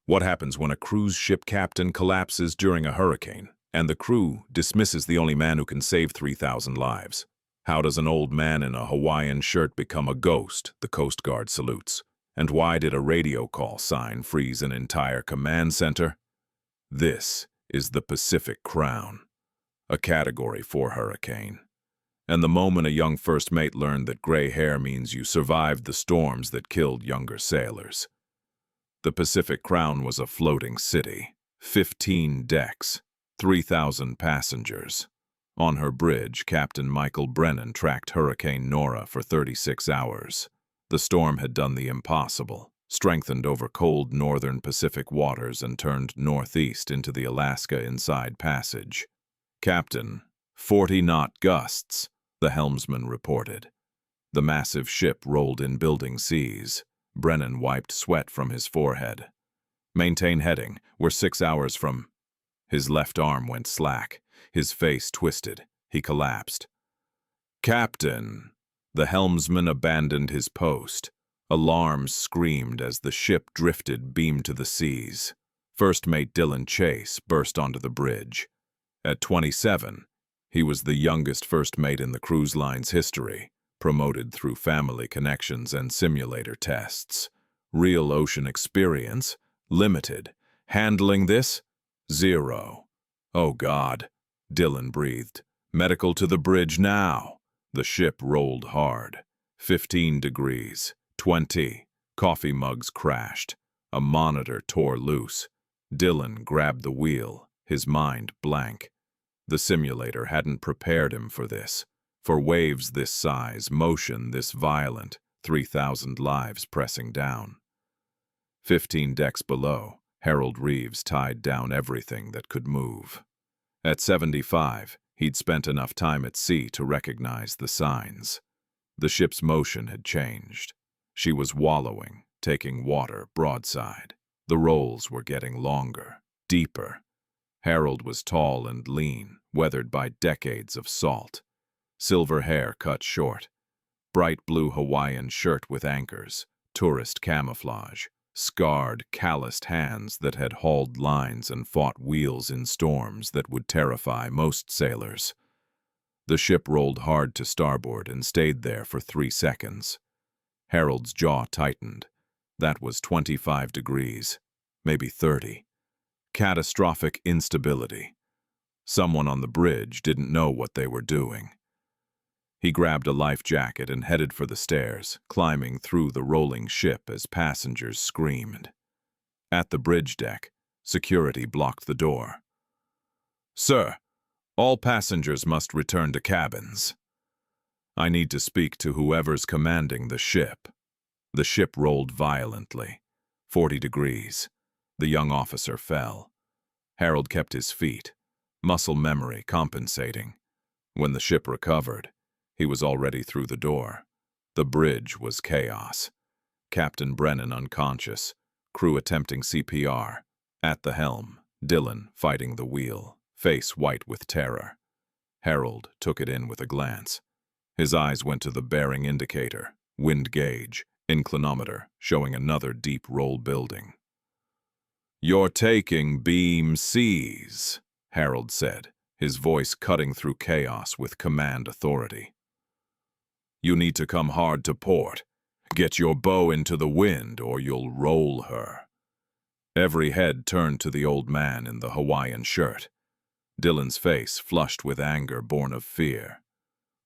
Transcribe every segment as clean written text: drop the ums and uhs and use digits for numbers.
What happens when a cruise ship captain collapses during a hurricane, and the crew dismisses the only man who can save 3,000 lives? How does an old man in a Hawaiian shirt become a ghost? The Coast Guard salutes. And why did a radio call sign freeze an entire command center? This is the Pacific Crown, a Category 4 hurricane. And the moment a young first mate learned that gray hair means you survived the storms that killed younger sailors. The Pacific Crown was a floating city, 15 decks, 3,000 passengers. On her bridge, Captain Michael Brennan tracked Hurricane Nora for 36 hours. The storm had done the impossible, strengthened over cold northern Pacific waters and turned northeast into the Alaska Inside Passage. "Captain, 40-knot gusts," the helmsman reported. The massive ship rolled in building seas. Brennan wiped sweat from his forehead. "Maintain heading. We're 6 hours from—" His left arm went slack. His face twisted. He collapsed. "Captain!" The helmsman abandoned his post. Alarms screamed as the ship drifted beam to the seas. First Mate Dylan Chase burst onto the bridge. At 27, he was the youngest first mate in the cruise line's history, promoted through family connections and simulator tests. Real ocean experience? Limited. Handling this? Zero. "Oh God," Dylan breathed. "Medical to the bridge now." The ship rolled hard. 15 degrees. 20. Coffee mugs crashed. A monitor tore loose. Dylan grabbed the wheel, his mind blank. The simulator hadn't prepared him for this. For waves this size, motion this violent, 3,000 lives pressing down. 15 decks below, Harold Reeves tied down everything that could move. At 75, he'd spent enough time at sea to recognize the signs. The ship's motion had changed. She was wallowing, taking water broadside. The rolls were getting longer, deeper. Harold was tall and lean, weathered by decades of salt. Silver hair cut short. Bright blue Hawaiian shirt with anchors, tourist camouflage. Scarred, calloused hands that had hauled lines and fought wheels in storms that would terrify most sailors. The ship rolled hard to starboard and stayed there for 3 seconds. Harold's jaw tightened. That was 25 degrees, maybe 30. Catastrophic instability. Someone on the bridge didn't know what they were doing. He grabbed a life jacket and headed for the stairs, climbing through the rolling ship as passengers screamed. At the bridge deck, security blocked the door. "Sir, all passengers must return to cabins. I need to speak to whoever's commanding the ship." The ship rolled violently. 40 degrees. The young officer fell. Harold kept his feet, muscle memory compensating. When the ship recovered, he was already through the door. The bridge was chaos. Captain Brennan unconscious, crew attempting CPR. At the helm, Dylan fighting the wheel, face white with terror. Harold took it in with a glance. His eyes went to the bearing indicator, wind gauge, inclinometer, showing another deep roll building. "You're taking beam Cs," Harold said, his voice cutting through chaos with command authority. "You need to come hard to port. Get your bow into the wind or you'll roll her." Every head turned to the old man in the Hawaiian shirt. Dylan's face flushed with anger born of fear.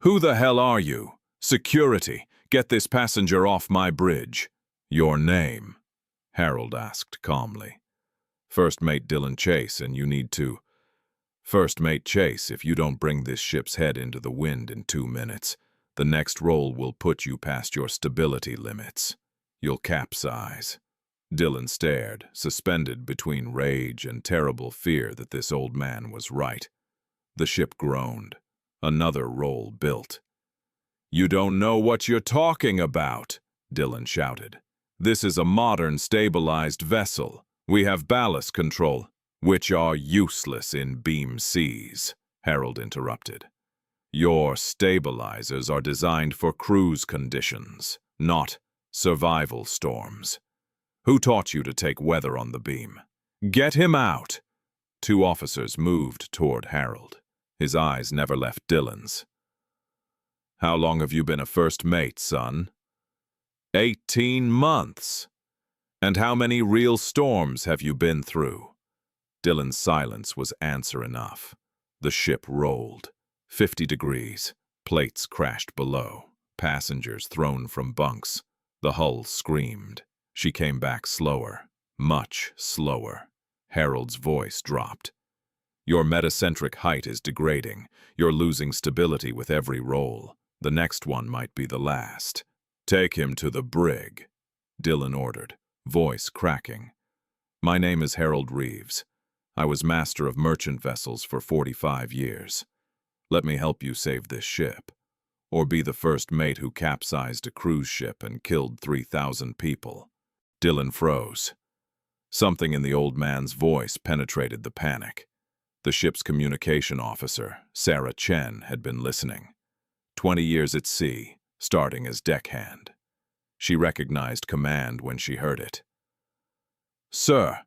"Who the hell are you? Security! Get this passenger off my bridge." "Your name?" Harold asked calmly. "First Mate Dylan Chase, and you need to—" "First Mate Chase, if you don't bring this ship's head into the wind in 2 minutes, the next roll will put you past your stability limits. You'll capsize." Dylan stared, suspended between rage and terrible fear that this old man was right. The ship groaned. Another roll built. "You don't know what you're talking about," Dylan shouted. "This is a modern stabilized vessel. We have ballast control." "Which are useless in beam Cs," Harold interrupted. "Your stabilizers are designed for cruise conditions, not survival storms. Who taught you to take weather on the beam? Get him out! Two officers moved toward Harold. His eyes never left Dylan's. How long have you been a first mate, son? 18 months. And how many real storms have you been through? Dylan's silence was answer enough. The ship rolled. 50 degrees. Plates crashed below. Passengers thrown from bunks. The hull screamed. She came back slower. Much slower. Harold's voice dropped. Your metacentric height is degrading. You're losing stability with every roll. The next one might be the last. Take him to the brig, Dylan ordered, voice cracking. My name is Harold Reeves. I was master of merchant vessels for 45 years. Let me help you save this ship. Or be the first mate who capsized a cruise ship and killed 3,000 people. Dylan froze. Something in the old man's voice penetrated the panic. The ship's communication officer, Sarah Chen, had been listening. 20 years at sea, starting as deckhand. She recognized command when she heard it. Sir,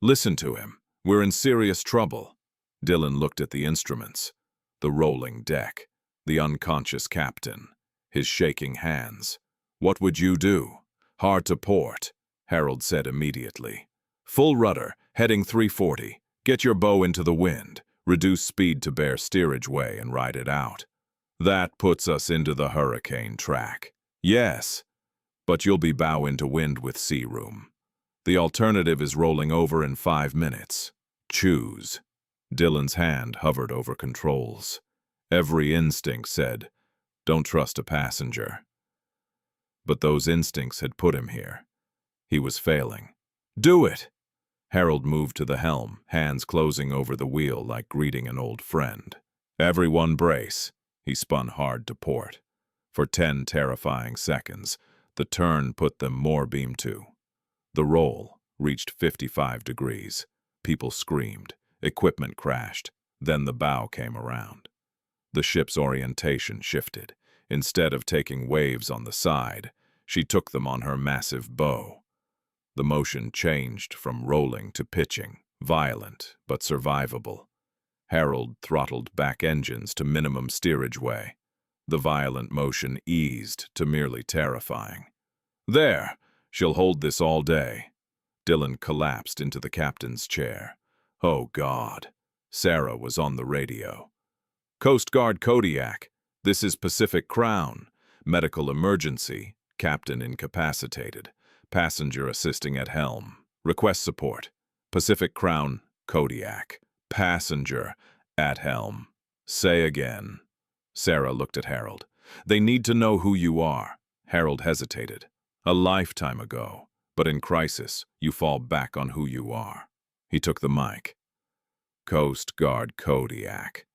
listen to him. We're in serious trouble. Dylan looked at the instruments. The rolling deck. The unconscious captain. His shaking hands. What would you do? Hard to port, Harold said immediately. Full rudder, heading 340. Get your bow into the wind. Reduce speed to bare steerage way and ride it out. That puts us into the hurricane track. Yes, but you'll be bow into wind with sea room. The alternative is rolling over in 5 minutes. Choose. Dylan's hand hovered over controls. Every instinct said, don't trust a passenger. But those instincts had put him here. He was failing. Do it! Harold moved to the helm, hands closing over the wheel like greeting an old friend. Everyone brace. He spun hard to port. For 10 terrifying seconds, the turn put them more beam to. The roll reached 55 degrees. People screamed. Equipment crashed. Then the bow came around. The ship's orientation shifted. Instead of taking waves on the side, she took them on her massive bow. The motion changed from rolling to pitching, violent but survivable. Harold throttled back engines to minimum steerage way. The violent motion eased to merely terrifying. There! She'll hold this all day. Dylan collapsed into the captain's chair. Oh, God. Sarah was on the radio. Coast Guard Kodiak. This is Pacific Crown. Medical emergency. Captain incapacitated. Passenger assisting at helm. Request support. Pacific Crown, Kodiak. Passenger at helm. Say again. Sarah looked at Harold. They need to know who you are. Harold hesitated. A lifetime ago. But in crisis, you fall back on who you are. He took the mic. Coast Guard Kodiak.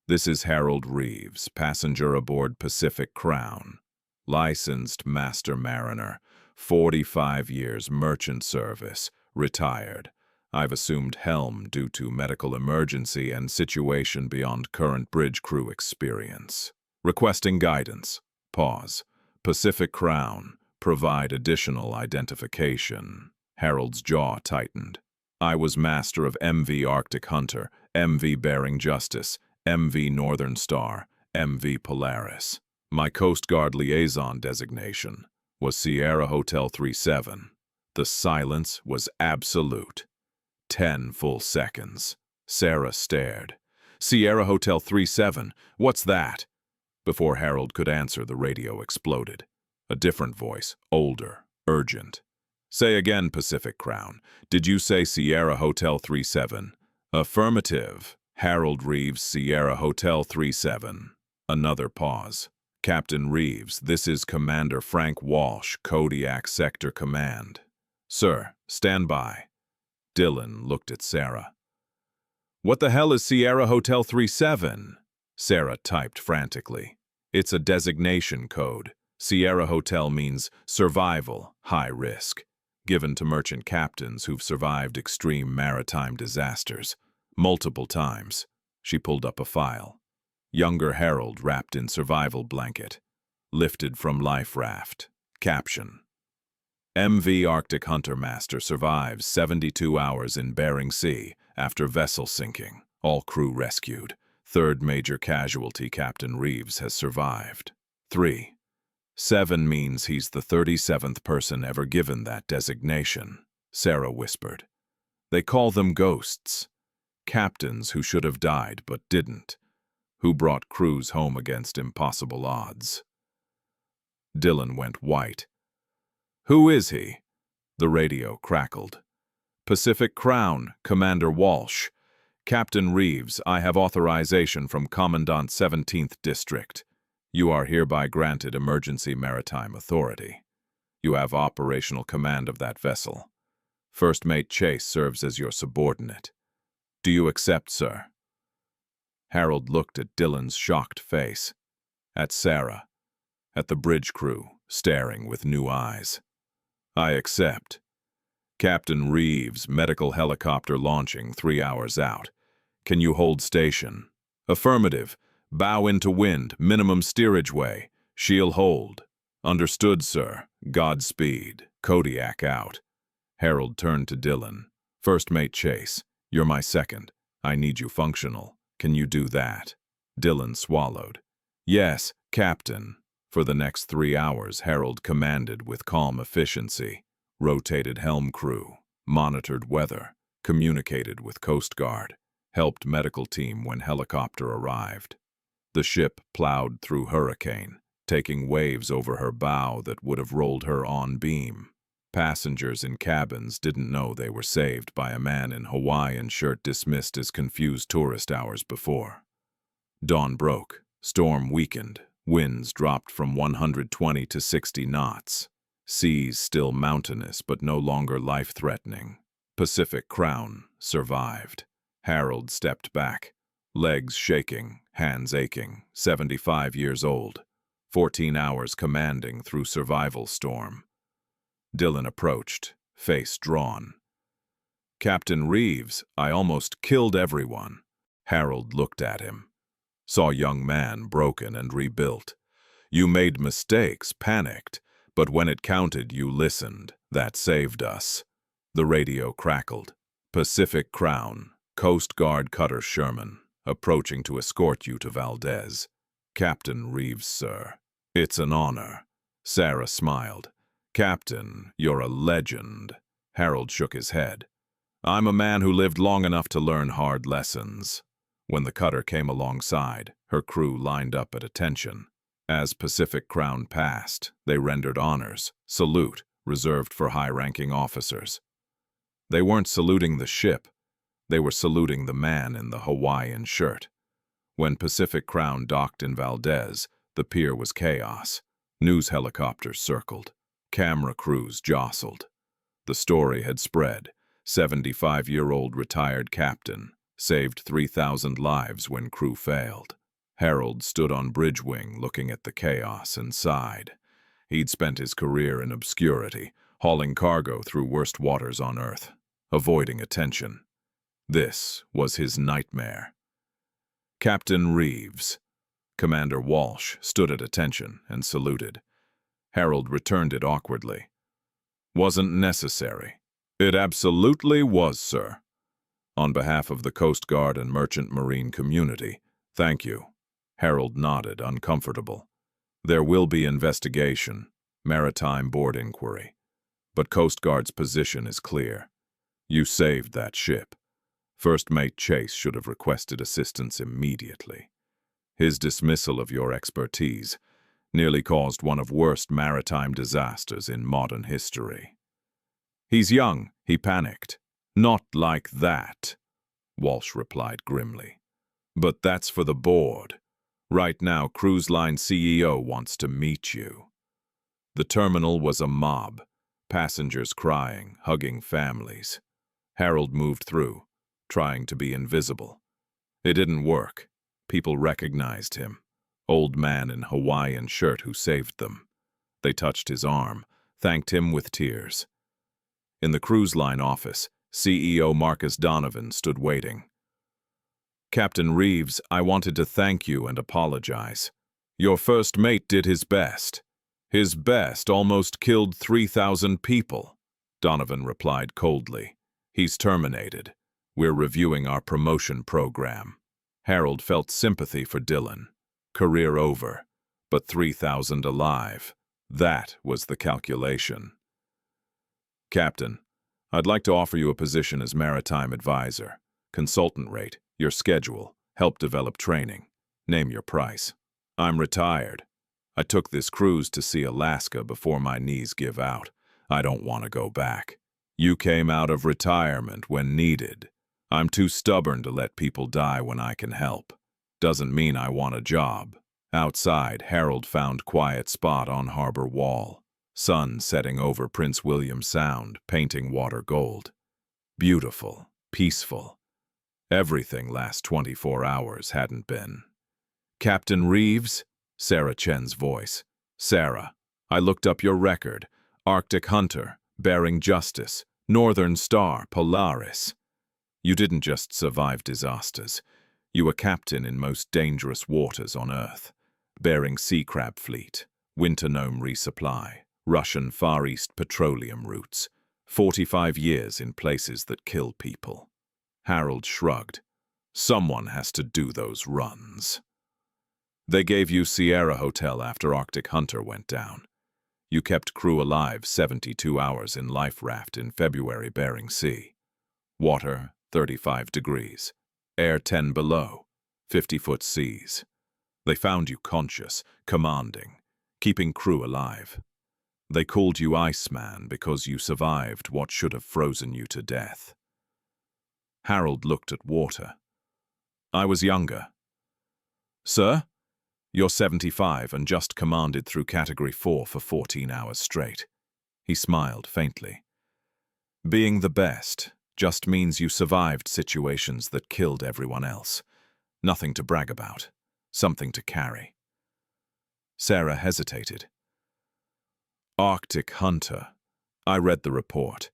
This is Harold Reeves, passenger aboard Pacific Crown. Licensed master mariner. 45 years merchant service. Retired. I've assumed helm due to medical emergency and situation beyond current bridge crew experience. Requesting guidance. Pause. Pacific Crown. Provide additional identification. Harold's jaw tightened. I was master of MV Arctic Hunter, MV Bering Justice, MV Northern Star, MV Polaris. My Coast Guard liaison designation was Sierra Hotel 37. The silence was absolute. 10 full seconds. Sarah stared. Sierra Hotel 37, what's that? Before Harold could answer, the radio exploded. A different voice, older, urgent. Say again, Pacific Crown. Did you say Sierra Hotel 37? Affirmative. Harold Reeves, Sierra Hotel 37. Another pause. Captain Reeves, this is Commander Frank Walsh, Kodiak Sector Command. Sir, stand by. Dylan looked at Sarah. What the hell is Sierra Hotel 37? Sarah typed frantically. It's a designation code. Sierra Hotel means survival, high risk, given to merchant captains who've survived extreme maritime disasters. Multiple times. She pulled up a file. Younger Harold wrapped in survival blanket. Lifted from life raft. Caption. MV Arctic Hunter Master survives 72 hours in Bering Sea after vessel sinking. All crew rescued. Third major casualty, Captain Reeves, has survived. 3. 7 means he's the 37th person ever given that designation, Sarah whispered. They call them ghosts. Captains who should have died but didn't, who brought crews home against impossible odds. Dylan went white. Who is he? The radio crackled. Pacific Crown, Commander Walsh. Captain Reeves, I have authorization from Commandant 17th District. You are hereby granted emergency maritime authority. You have operational command of that vessel. First Mate Chase serves as your subordinate. Do you accept, sir? Harold looked at Dylan's shocked face, at Sarah, at the bridge crew, staring with new eyes. I accept. Captain Reeves, medical helicopter launching 3 hours out. Can you hold station? Affirmative. Bow into wind, minimum steerage way. She'll hold. Understood, sir. Godspeed. Kodiak out. Harold turned to Dylan. First Mate Chase, you're my second. I need you functional. Can you do that? Dylan swallowed. Yes, Captain. For the next 3 hours, Harold commanded with calm efficiency, rotated helm crew, monitored weather, communicated with Coast Guard, helped medical team when helicopter arrived. The ship plowed through hurricane, taking waves over her bow that would have rolled her on beam. Passengers in cabins didn't know they were saved by a man in Hawaiian shirt dismissed as confused tourist hours before. Dawn broke, storm weakened, winds dropped from 120 to 60 knots. Seas still mountainous but no longer life-threatening. Pacific Crown survived. Harold stepped back, legs shaking, hands aching, 75 years old, 14 hours commanding through survival storm. Dylan approached, face drawn. Captain Reeves, I almost killed everyone. Harold looked at him. Saw young man broken and rebuilt. You made mistakes, panicked, but when it counted you listened. That saved us. The radio crackled. Pacific Crown, Coast Guard Cutter Sherman, approaching to escort you to Valdez. Captain Reeves, sir. It's an honor. Sarah smiled. Captain, you're a legend. Harold shook his head. I'm a man who lived long enough to learn hard lessons. When the cutter came alongside, her crew lined up at attention. As Pacific Crown passed, they rendered honors, salute, reserved for high-ranking officers. They weren't saluting the ship. They were saluting the man in the Hawaiian shirt. When Pacific Crown docked in Valdez, the pier was chaos. News helicopters circled. Camera crews jostled. The story had spread. 75-year-old retired captain saved 3,000 lives when crew failed. Harold stood on bridge wing looking at the chaos and sighed. He'd spent his career in obscurity, hauling cargo through worst waters on Earth, avoiding attention. This was his nightmare. Captain Reeves. Commander Walsh stood at attention and saluted. Harold returned it awkwardly. Wasn't necessary. It absolutely was, sir. On behalf of the Coast Guard and Merchant Marine community, thank you. Harold nodded, uncomfortable. There will be investigation, maritime board inquiry. But Coast Guard's position is clear. You saved that ship. First Mate Chase should have requested assistance immediately. His dismissal of your expertise nearly caused one of worst maritime disasters in modern history. He's young, he panicked. Not like that, Walsh replied grimly. But that's for the board. Right now, cruise line CEO wants to meet you. The terminal was a mob, passengers crying, hugging families. Harold moved through, trying to be invisible. It didn't work. People recognized him. Old man in Hawaiian shirt who saved them. They touched his arm, thanked him with tears. In the cruise line office, CEO Marcus Donovan stood waiting. Captain Reeves, I wanted to thank you and apologize. Your first mate did his best. His best almost killed 3,000 people, Donovan replied coldly. He's terminated. We're reviewing our promotion program. Harold felt sympathy for Dylan. Career over, but 3,000 alive. That was the calculation. Captain, I'd like to offer you a position as maritime advisor. Consultant rate, your schedule, help develop training. Name your price. I'm retired. I took this cruise to see Alaska before my knees give out. I don't want to go back. You came out of retirement when needed. I'm too stubborn to let people die when I can help. Doesn't mean I want a job. Outside, Harold found quiet spot on harbor wall. Sun setting over Prince William Sound, painting water gold. Beautiful, peaceful. Everything last 24 hours hadn't been. Captain Reeves? Sarah Chen's voice. Sarah, I looked up your record. Arctic Hunter, Bering Justice, Northern Star, Polaris. You didn't just survive disasters. You were captain in most dangerous waters on Earth. Bering Sea Crab Fleet, Winter Nome resupply, Russian Far East petroleum routes. 45 years in places that kill people. Harold shrugged. Someone has to do those runs. They gave you Sierra Hotel after Arctic Hunter went down. You kept crew alive 72 hours in life raft in February Bering Sea. Water, 35 degrees. Air 10 below, 50-foot seas. They found you conscious, commanding, keeping crew alive. They called you ICEMAN because you survived what should have frozen you to death. Harold looked at water. I was younger. Sir? You're 75 and just commanded through Category 4 for 14 hours straight. He smiled faintly. Being the best just means you survived situations that killed everyone else. Nothing to brag about. Something to carry. Sarah hesitated. Arctic Hunter. I read the report.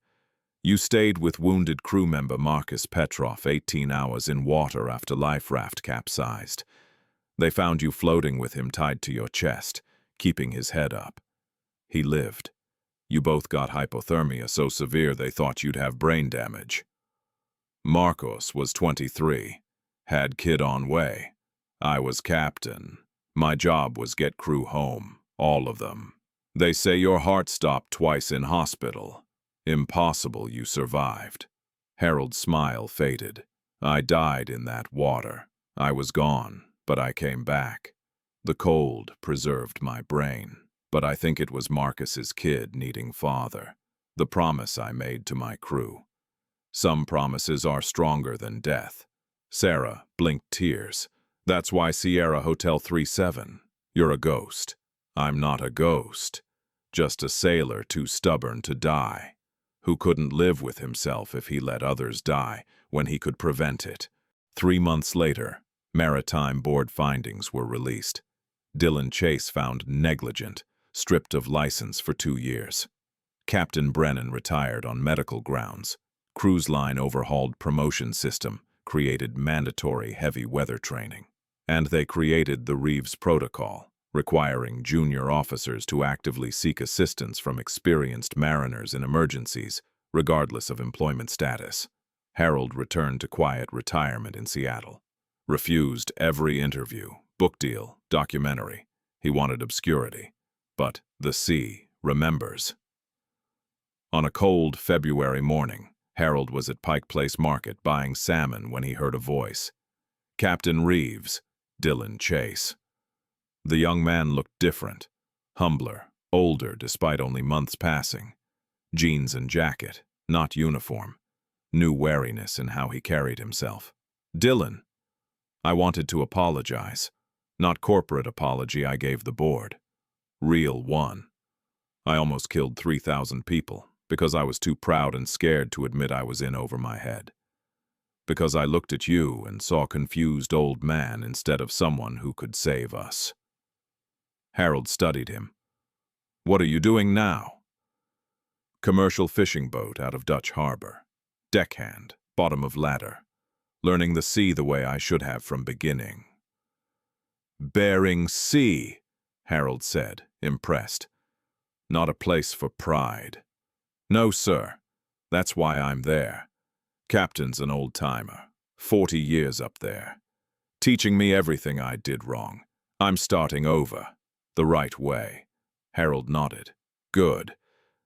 You stayed with wounded crew member Marcus Petrov 18 hours in water after life raft capsized. They found you floating with him tied to your chest, keeping his head up. He lived. You both got hypothermia so severe they thought you'd have brain damage. Marcos was 23. Had kid on way. I was captain. My job was get crew home, all of them. They say your heart stopped twice in hospital. Impossible you survived. Harold's smile faded. I died in that water. I was gone, but I came back. The cold preserved my brain, but I think it was Marcus's kid needing father. The promise I made to my crew. Some promises are stronger than death. Sarah blinked tears. That's why Sierra Hotel 37. You're a ghost. I'm not a ghost. Just a sailor too stubborn to die. Who couldn't live with himself if he let others die when he could prevent it. 3 months later, maritime board findings were released. Dylan Chase found negligent, stripped of license for 2 years. Captain Brennan retired on medical grounds. Cruise line overhauled promotion system, created mandatory heavy weather training. And they created the Reeves Protocol, requiring junior officers to actively seek assistance from experienced mariners in emergencies, regardless of employment status. Harold returned to quiet retirement in Seattle. Refused every interview, book deal, documentary. He wanted obscurity. But the sea remembers. On a cold February morning, Harold was at Pike Place Market buying salmon when he heard a voice. Captain Reeves, Dylan Chase. The young man looked different, humbler, older despite only months passing. Jeans and jacket, not uniform. New wariness in how he carried himself. Dylan. I wanted to apologize. Not corporate apology I gave the board. Real one. I almost killed 3,000 people because I was too proud and scared to admit I was in over my head. Because I looked at you and saw a confused old man instead of someone who could save us. Harold studied him. What are you doing now? Commercial fishing boat out of Dutch Harbor. Deckhand, bottom of ladder. Learning the sea the way I should have from beginning. Bering Sea, Harold said, impressed. not a place for pride. No, sir. That's why I'm there. Captain's an old-timer, 40 years up there, teaching me everything I did wrong. I'm starting over, the right way. Harold nodded. Good.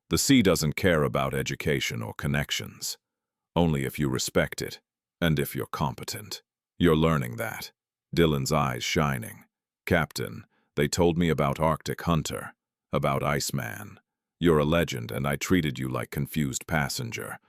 The sea doesn't care about education or connections. Only if you respect it, and if you're competent. You're learning that. Dylan's eyes shining. Captain, they told me about Arctic Hunter, about ICEMAN. You're a legend, and I treated you like confused passenger.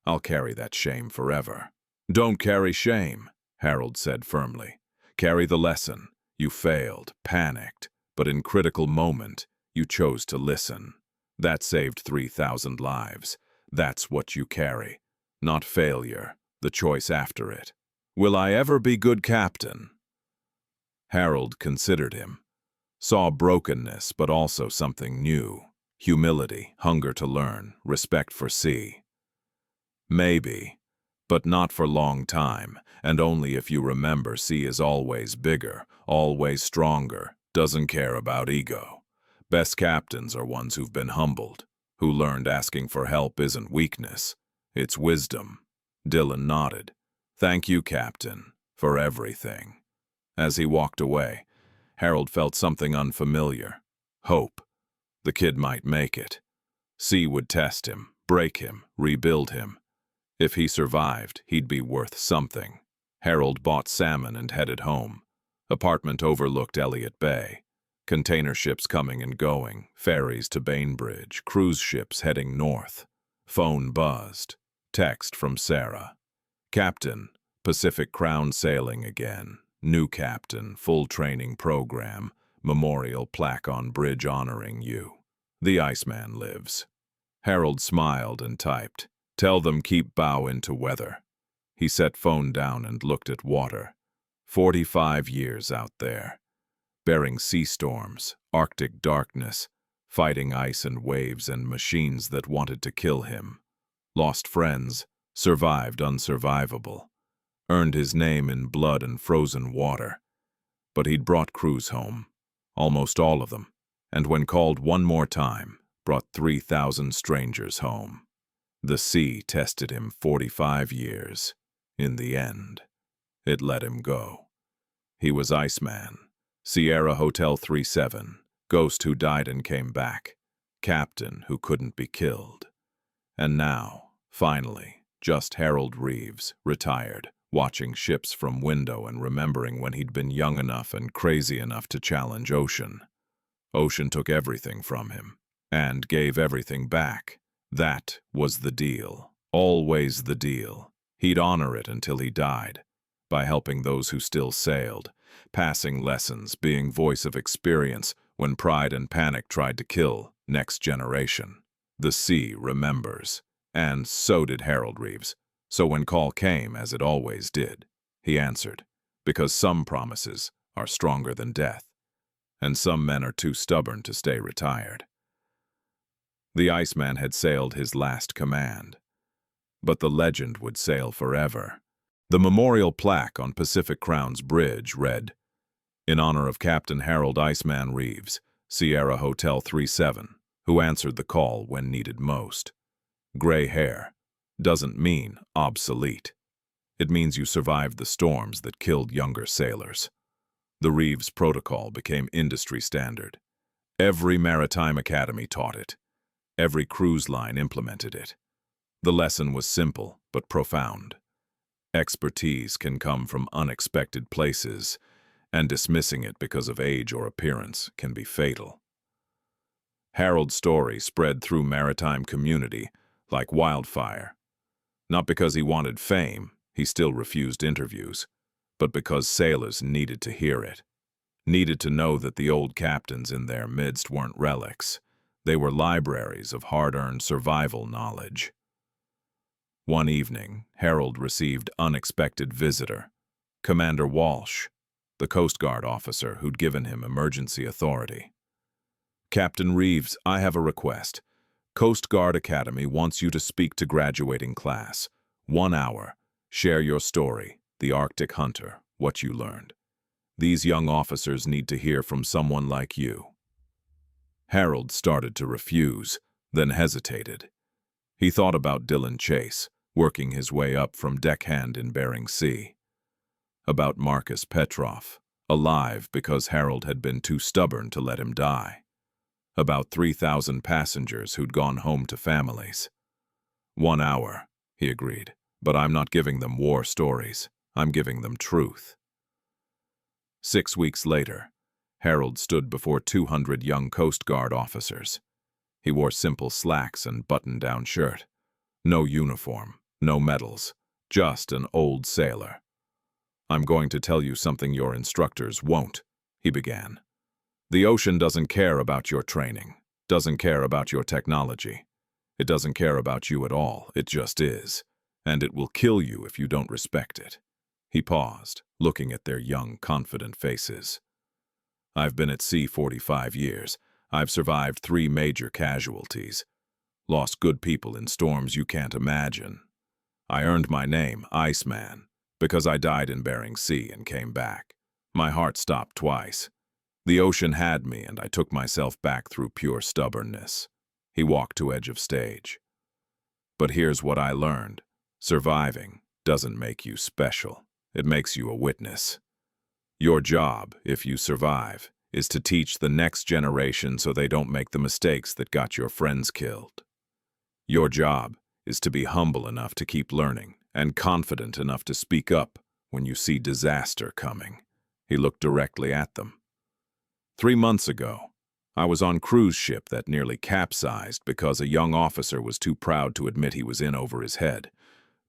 I'll carry that shame forever. Don't carry shame, Harold said firmly. Carry the lesson. You failed, panicked, but in critical moment, you chose to listen. That saved 3,000 lives. That's what you carry. Not failure, the choice after it. Will I ever be good captain? Harold considered him. Saw brokenness, but also something new. Humility, hunger to learn, respect for sea. Maybe, but not for long time, and only if you remember sea is always bigger, always stronger, doesn't care about ego. Best captains are ones who've been humbled, who learned asking for help isn't weakness, it's wisdom. Dylan nodded. Thank you, Captain, for everything. As he walked away, Harold felt something unfamiliar. Hope. The kid might make it. Sea would test him, break him, rebuild him. If he survived, he'd be worth something. Harold bought salmon and headed home. Apartment overlooked Elliott Bay. Container ships coming and going, ferries to Bainbridge, cruise ships heading north. Phone buzzed. Text from Sarah. Captain, Pacific Crown sailing again. New captain, full training program. Memorial plaque on bridge honoring you. The Iceman lives. Harold smiled and typed. Tell them keep bow into weather. He set phone down and looked at water. 45 years out there. Bering Sea storms, Arctic darkness, fighting ice and waves and machines that wanted to kill him. Lost friends, survived unsurvivable. Earned his name in blood and frozen water. But he'd brought crews home, almost all of them, and when called one more time, brought 3,000 strangers home. The sea tested him 45 years. In the end, it let him go. He was Iceman, Sierra Hotel 37, ghost who died and came back, captain who couldn't be killed. And now, finally, just Harold Reeves, retired, watching ships from window and remembering when he'd been young enough and crazy enough to challenge Ocean. Ocean took everything from him, and gave everything back. That was the deal, always the deal. He'd honor it until he died, by helping those who still sailed, passing lessons, being voice of experience when pride and panic tried to kill next generation. The sea remembers, and so did Harold Reeves. So when call came, as it always did, he answered, because some promises are stronger than death, and some men are too stubborn to stay retired. The Iceman had sailed his last command, but the legend would sail forever. The memorial plaque on Pacific Crown's bridge read, in honor of Captain Harold Iceman Reeves, Sierra Hotel 37, who answered the call when needed most. Gray hair doesn't mean obsolete. It means you survived the storms that killed younger sailors. The Reeves Protocol became industry standard. Every maritime academy taught it. Every cruise line implemented it. The lesson was simple but profound. Expertise can come from unexpected places, and dismissing it because of age or appearance can be fatal. Harold's story spread through maritime community like wildfire. Not because he wanted fame, he still refused interviews, but because sailors needed to hear it. Needed to know that the old captains in their midst weren't relics. They were libraries of hard-earned survival knowledge. One evening, Harold received unexpected visitor, Commander Walsh, the Coast Guard officer who'd given him emergency authority. Captain Reeves, I have a request. Coast Guard Academy wants you to speak to graduating class. 1 hour. Share your story, the Arctic Hunter, what you learned. These young officers need to hear from someone like you. Harold started to refuse, then hesitated. He thought about Dylan Chase, working his way up from deckhand in Bering Sea. About Marcus Petrov, alive because Harold had been too stubborn to let him die. About 3,000 passengers who'd gone home to families. 1 hour, he agreed, but I'm not giving them war stories. I'm giving them truth. 6 weeks later, Harold stood before 200 young Coast Guard officers. He wore simple slacks and button-down shirt. No uniform, no medals, just an old sailor. I'm going to tell you something your instructors won't, he began. The ocean doesn't care about your training, doesn't care about your technology. It doesn't care about you at all, it just is. And it will kill you if you don't respect it. He paused, looking at their young, confident faces. I've been at sea 45 years. I've survived 3 major casualties. Lost good people in storms you can't imagine. I earned my name, ICEMAN, because I died in Bering Sea and came back. My heart stopped twice. The ocean had me, and I took myself back through pure stubbornness. He walked to edge of stage. But here's what I learned. Surviving doesn't make you special. It makes you a witness. Your job, if you survive, is to teach the next generation so they don't make the mistakes that got your friends killed. Your job is to be humble enough to keep learning and confident enough to speak up when you see disaster coming. He looked directly at them. 3 months ago, I was on a cruise ship that nearly capsized because a young officer was too proud to admit he was in over his head,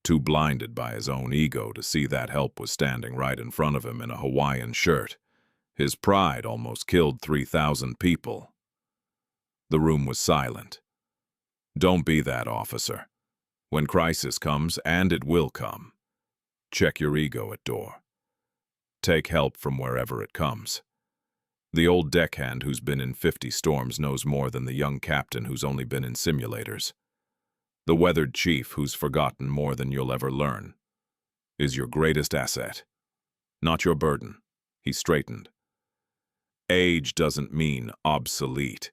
too blinded by his own ego to see that help was standing right in front of him in a Hawaiian shirt. His pride almost killed 3,000 people. The room was silent. Don't be that officer. When crisis comes, and it will come, check your ego at door. Take help from wherever it comes. The old deckhand who's been in 50 storms knows more than the young captain who's only been in simulators. The weathered chief who's forgotten more than you'll ever learn is your greatest asset, not your burden. He straightened. Age doesn't mean obsolete.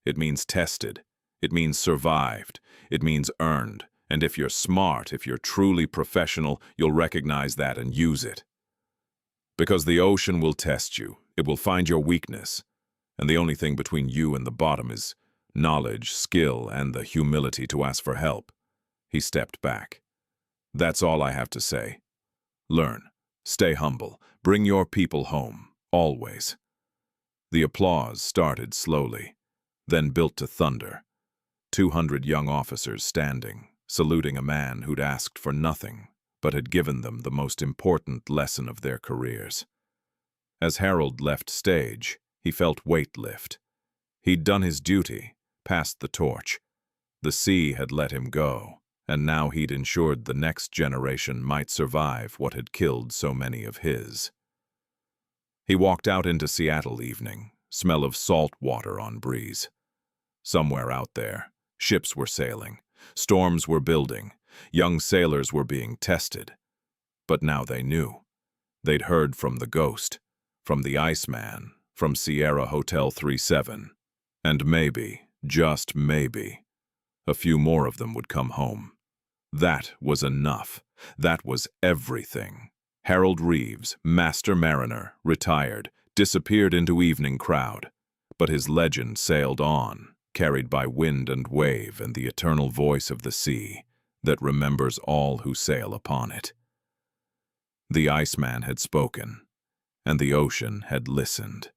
It means tested. It means survived. It means earned. And if you're smart, if you're truly professional, you'll recognize that and use it. Because the ocean will test you. It will find your weakness. And the only thing between you and the bottom is knowledge, skill, and the humility to ask for help. He stepped back. That's all I have to say. Learn. Stay humble. Bring your people home. Always. The applause started slowly, then built to thunder. 200 young officers standing, saluting a man who'd asked for nothing, but had given them the most important lesson of their careers. As Harold left stage, he felt weight lift. He'd done his duty, passed the torch. The sea had let him go, and now he'd ensured the next generation might survive what had killed so many of his. He walked out into Seattle evening, smell of salt water on breeze. Somewhere out there, ships were sailing, storms were building, young sailors were being tested. But now they knew. They'd heard from the ghost, from the Iceman, from Sierra Hotel 37, and maybe, just maybe, a few more of them would come home. That was enough. That was everything. Harold Reeves, master mariner, retired, disappeared into evening crowd. But his legend sailed on, carried by wind and wave and the eternal voice of the sea that remembers all who sail upon it. The Iceman had spoken, and the ocean had listened.